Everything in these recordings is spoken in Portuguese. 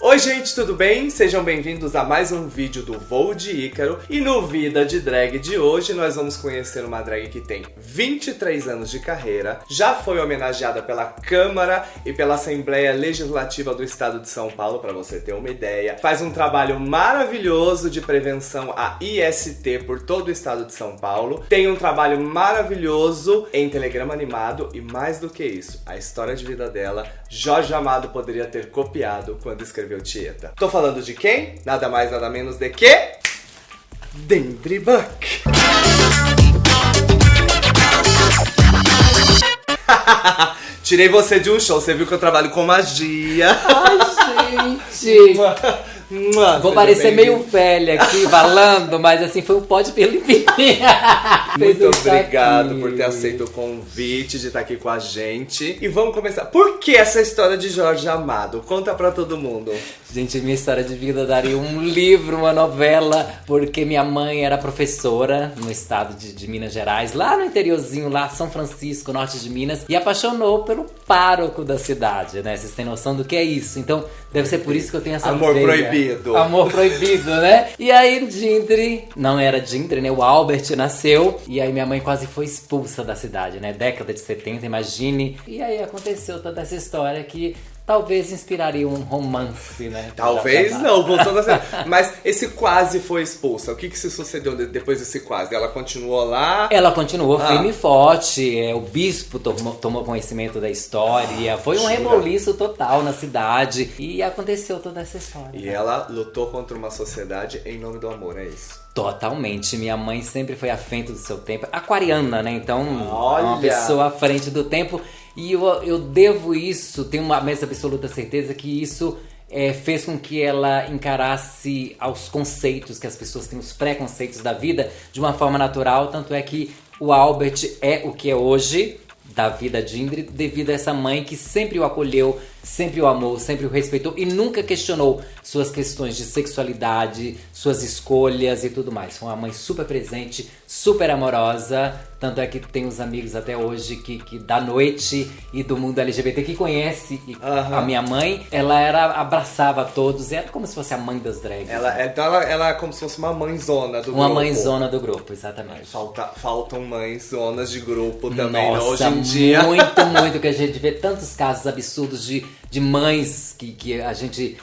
Oi gente, tudo bem? Sejam bem-vindos a mais um vídeo do Voo de Ícaro. E no Vida de Drag de hoje nós vamos conhecer uma drag que tem 23 anos de carreira, já foi homenageada pela Câmara e pela Assembleia Legislativa do Estado de São Paulo, para você ter uma ideia. Faz um trabalho maravilhoso de prevenção à IST por todo o Estado de São Paulo. Tem um trabalho maravilhoso em Telegrama Animado e mais do que isso, a história de vida dela, Jorge Amado poderia ter copiado quando escreveu Tieta. Tô falando de quem? Nada mais, nada menos de que... Dendry Buck! Tirei você de um show, você viu que eu trabalho com magia. Ai, gente! Vou parecer meio velha aqui falando, mas assim, foi um pó de pirlimpi. Muito obrigado por ter aceito o convite de estar aqui com a gente. E vamos começar. Por que essa história de Jorge Amado? Conta pra todo mundo. Gente, minha história de vida daria um livro, uma novela, porque minha mãe era professora no estado de Minas Gerais, lá no interiorzinho, lá São Francisco, norte de Minas, e apaixonou pelo pároco da cidade, né? Vocês têm noção do que é isso? Então, deve ser por isso que eu tenho essa amor veia. Proibido. Amor proibido, né? E aí, Dindri, não era Dindri, né? O Albert nasceu, e aí minha mãe quase foi expulsa da cidade, né? Década de 70, imagine. E aí aconteceu toda essa história que... talvez inspiraria um romance, né? Talvez não, voltando assim. Mas esse quase foi expulsa. O que se sucedeu depois desse quase? Ela continuou lá? Ela continuou firme e forte. O bispo tomou conhecimento da história. Foi um reboliço total na cidade. E aconteceu toda essa história. E ela lutou contra uma sociedade em nome do amor, é isso? Totalmente. Minha mãe sempre foi à frente do seu tempo. Aquariana, né? Então, olha, uma pessoa à frente do tempo. E eu devo isso, tenho uma mais absoluta certeza que isso fez com que ela encarasse aos conceitos, que as pessoas têm os preconceitos da vida, de uma forma natural. Tanto é que o Albert é o que é hoje, da vida de Ingrid, devido a essa mãe que sempre o acolheu, sempre o amou, sempre o respeitou e nunca questionou suas questões de sexualidade, suas escolhas e tudo mais. Foi uma mãe super presente, super amorosa, tanto é que tem uns amigos até hoje que da noite e do mundo LGBT que conhece a minha mãe. Ela abraçava todos, era como se fosse a mãe das drags. Então ela é como se fosse uma mãezona do grupo. Uma mãezona do grupo, exatamente. Faltam mãezonas de grupo também, nossa, hoje em dia. Muito, que a gente vê tantos casos absurdos de mães que a gente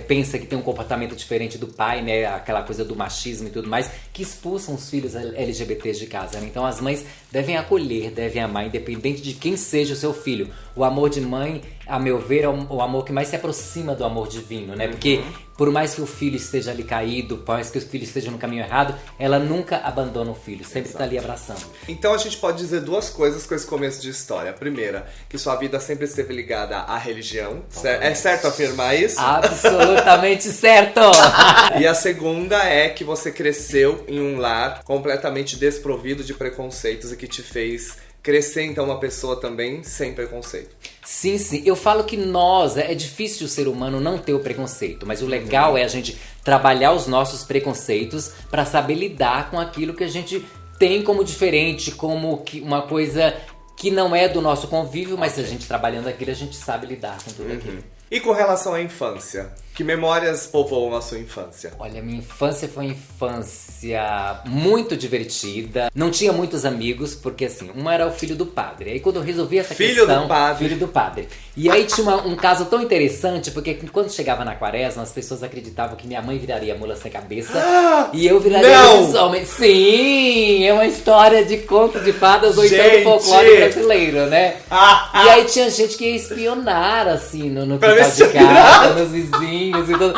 pensa que tem um comportamento diferente do pai, né? Aquela coisa do machismo e tudo mais, que expulsam os filhos LGBTs de casa, né? Então as mães devem acolher, devem amar, independente de quem seja o seu filho. O amor de mãe, a meu ver, é o amor que mais se aproxima do amor divino, né? Porque por mais que o filho esteja ali caído, por mais que o filho esteja no caminho errado, ela nunca abandona o filho, sempre está ali abraçando. Então a gente pode dizer duas coisas com esse começo de história. A primeira, que sua vida sempre esteve ligada à religião. É certo afirmar isso? Absolutamente certo! E a segunda é que você cresceu em um lar completamente desprovido de preconceitos e que te fez crescer, então, uma pessoa também sem preconceito. Sim. Eu falo que é difícil o ser humano não ter o preconceito, mas o legal é a gente trabalhar os nossos preconceitos para saber lidar com aquilo que a gente tem como diferente, como uma coisa que não é do nosso convívio, mas se a gente trabalhando aquilo, a gente sabe lidar com tudo aquilo. E com relação à infância? Que memórias povoam a sua infância? Olha, minha infância foi uma infância muito divertida. Não tinha muitos amigos, porque assim, um era o filho do padre. Aí quando eu resolvi essa questão... Filho do padre. E aí tinha um caso tão interessante, porque quando chegava na quaresma, as pessoas acreditavam que minha mãe viraria mula sem cabeça. E eu viraria lobisomem. Sim! É uma história de conto de fadas ou então do folclore brasileiro, né? E aí tinha gente que ia espionar, assim, no quintal de casa, nos vizinhos.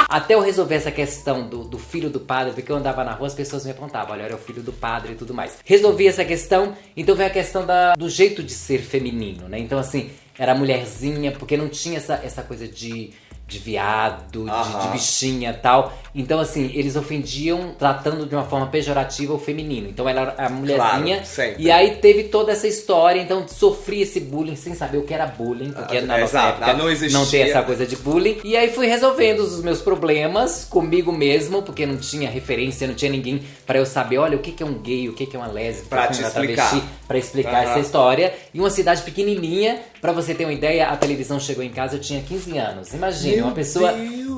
Até eu resolver essa questão do filho do padre, porque eu andava na rua, as pessoas me apontavam, olha, era o filho do padre e tudo mais. Resolvi essa questão, então veio a questão do jeito de ser feminino, né? Então assim, era mulherzinha, porque não tinha essa coisa de viado, de bichinha e tal. Então, assim, eles ofendiam tratando de uma forma pejorativa o feminino. Então, ela era a mulherzinha. Claro, e aí teve toda essa história. Então, sofri esse bullying sem saber o que era bullying. Porque na nossa época não tem essa coisa de bullying. E aí fui resolvendo os meus problemas comigo mesmo, porque não tinha referência, não tinha ninguém pra eu saber, olha, o que é um gay, o que é uma lésbica, pra te explicar. pra explicar essa história. E uma cidade pequenininha, pra você ter uma ideia, a televisão chegou em casa, eu tinha 15 anos. Imagina, uma pessoa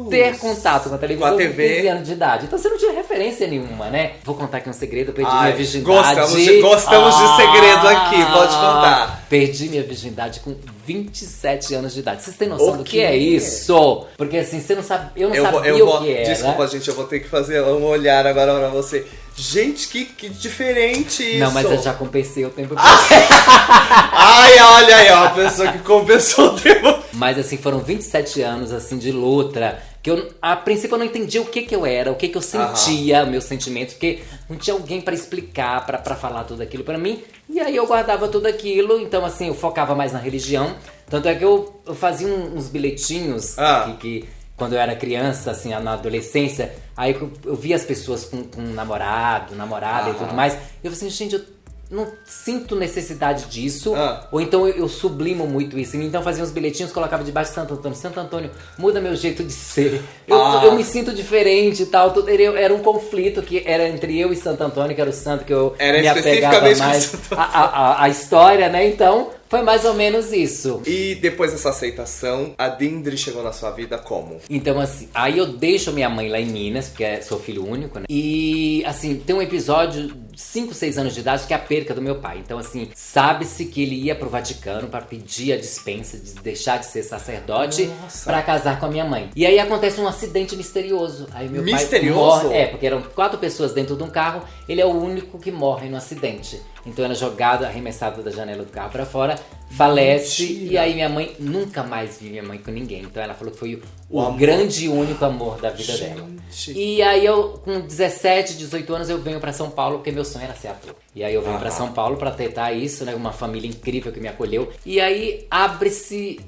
ter contato com a televisão com 15 anos de idade. Então você não tinha referência nenhuma, né? Vou contar aqui um segredo, eu perdi minha virgindade. Gostamos de segredo aqui, pode contar. Perdi minha virgindade com 27 anos de idade. Vocês têm noção do que é isso? Porque assim, você não sabe, eu não sabia o que era. Desculpa, gente, eu vou ter que fazer um olhar agora pra você. Gente, que diferente isso. Não, mas eu já compensei o tempo. Ai, olha aí, ó, a pessoa que compensou o tempo. Mas assim, foram 27 anos assim de luta. Que eu, a princípio eu não entendia o que eu era, o que eu sentia, meus sentimentos, porque não tinha alguém pra explicar, pra falar tudo aquilo pra mim. E aí eu guardava tudo aquilo, então assim, eu focava mais na religião. Tanto é que eu fazia uns bilhetinhos que quando eu era criança, assim, na adolescência, aí eu via as pessoas com namorada e tudo mais. E eu falei assim, gente, eu não sinto necessidade disso, ou então eu sublimo muito isso. Então eu fazia uns bilhetinhos, colocava debaixo de Santo Antônio. Santo Antônio, muda meu jeito de ser. Eu me sinto diferente e tal. Era um conflito que era entre eu e Santo Antônio, que era o santo que eu me apegava mais a história, né? Então foi mais ou menos isso. E depois dessa aceitação, a Dindri chegou na sua vida como? Então assim, aí eu deixo minha mãe lá em Minas, porque sou filho único, né? E assim, tem um episódio, 5, 6 anos de idade, que é a perca do meu pai. Então assim, sabe-se que ele ia pro Vaticano pra pedir a dispensa de deixar de ser sacerdote pra casar com a minha mãe. E aí acontece um acidente misterioso. Aí meu pai morre. Porque eram 4 pessoas dentro de um carro, ele é o único que morre no acidente. Então ela é jogada, arremessada da janela do carro pra fora, falece. Mentira. E aí minha mãe, nunca mais vi minha mãe com ninguém. Então ela falou que foi o grande e único amor da vida dela. E aí eu, com 17, 18 anos, eu venho pra São Paulo, porque meu sonho era ser ator. E aí eu venho pra São Paulo pra tentar isso, né? Uma família incrível que me acolheu. E aí abre-se,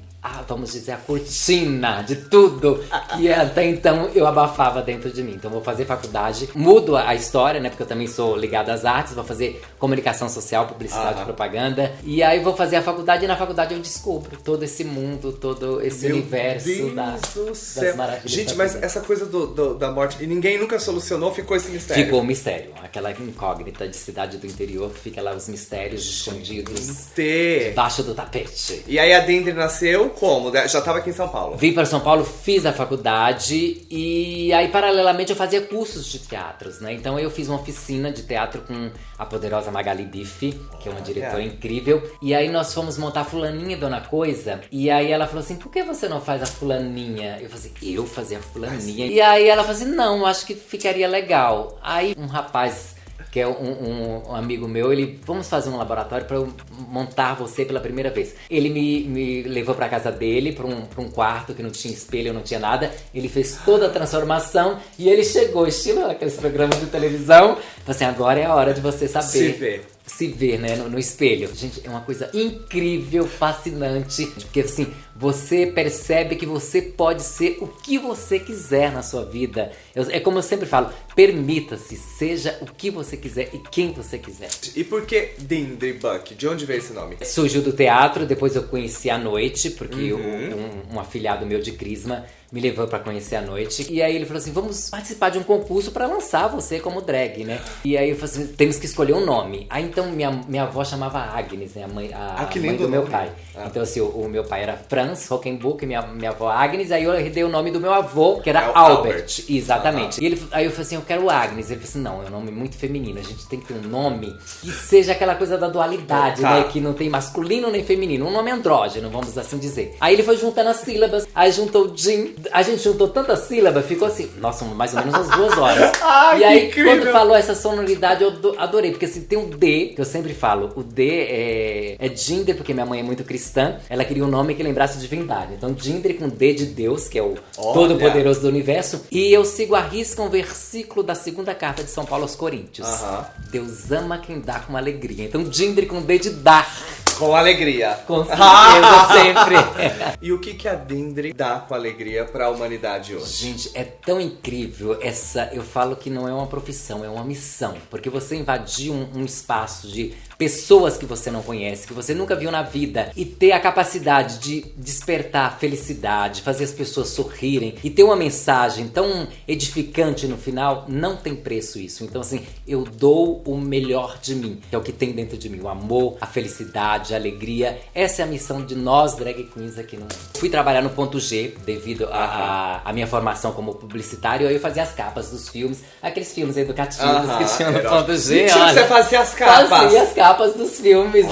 vamos dizer, a cortina de tudo que até então eu abafava dentro de mim. Então vou fazer faculdade, mudo a história, né? Porque eu também sou ligado às artes, vou fazer comunicação social, publicidade e propaganda. E aí vou fazer a faculdade e na faculdade eu descubro todo esse mundo, todo esse universo das maravilhas. Gente, mas essa coisa da morte, e ninguém nunca solucionou, ficou esse mistério. Ficou o mistério, aquela incógnita de cidade do interior que fica lá os mistérios escondidos debaixo do tapete. E aí a Dindri nasceu como? Já estava aqui em São Paulo? Vim para São Paulo, fiz a faculdade e aí paralelamente eu fazia cursos de teatros, né? Então eu fiz uma oficina de teatro com a poderosa Magali Bife, que é uma diretora incrível. E aí nós fomos montar Fulaninha Dona Coisa. E aí ela falou assim, por que você não faz a Fulaninha? Eu falei, eu fazia a Fulaninha? E aí ela falou assim, não, acho que ficaria legal. Aí um rapaz, que é um amigo meu, vamos fazer um laboratório pra eu montar você pela primeira vez. Ele me levou pra casa dele, pra um quarto que não tinha espelho, não tinha nada. Ele fez toda a transformação e ele chegou, estilo aqueles programas de televisão. Falei assim, agora é a hora de você saber. Se ver, né, no espelho. Gente, é uma coisa incrível, fascinante. Porque assim, você percebe que você pode ser o que você quiser na sua vida. É como eu sempre falo, permita-se, seja o que você quiser e quem você quiser. E por que Dindri Buck? De onde veio esse nome? Surgiu do teatro, depois eu conheci a noite, porque um afilhado meu de Crisma me levou pra conhecer a noite. E aí ele falou assim, vamos participar de um concurso pra lançar você como drag, né? E aí eu falei assim, temos que escolher um nome. Aí então minha avó chamava Agnes, né? A mãe do meu pai. Então assim, o meu pai era Franz Hockenbuck, minha avó Agnes. Aí eu herdei o nome do meu avô, que era Albert. Exatamente. E aí eu falei assim, eu quero Agnes. Ele falou assim, não, é um nome muito feminino. A gente tem que ter um nome que seja aquela coisa da dualidade, né? Que não tem masculino nem feminino. Um nome andrógeno, vamos assim dizer. Aí ele foi juntando as sílabas. Aí juntou Jim. A gente juntou tanta sílaba, ficou assim, nossa, mais ou menos umas 2 horas. E aí, quando falou essa sonoridade, eu adorei. Porque assim, tem um D, que eu sempre falo. O D é Dindri, porque minha mãe é muito cristã. Ela queria um nome que lembrasse divindade. Então, Dindri com D de Deus, que é o Todo-Poderoso do Universo. E eu sigo à risca um versículo da 2ª carta de São Paulo aos Coríntios. Deus ama quem dá com alegria. Então, Dindri com D de dar. Com alegria. Com certeza, sempre. E o que a Dindri dá com alegria pra humanidade hoje? Gente, é tão incrível eu falo que não é uma profissão, é uma missão. Porque você invadir um espaço de pessoas que você não conhece, que você nunca viu na vida, e ter a capacidade de despertar felicidade, fazer as pessoas sorrirem e ter uma mensagem tão edificante no final, não tem preço isso. Então assim, eu dou o melhor de mim, que é o que tem dentro de mim, o amor, a felicidade, a alegria. Essa é a missão de nós drag queens aqui no mundo. Fui trabalhar no Ponto G devido a minha formação como publicitário, aí eu fazia as capas dos filmes, aqueles filmes educativos que tinham no Ponto G. Olha, você fazia as capas? Fazia as capas dos filmes.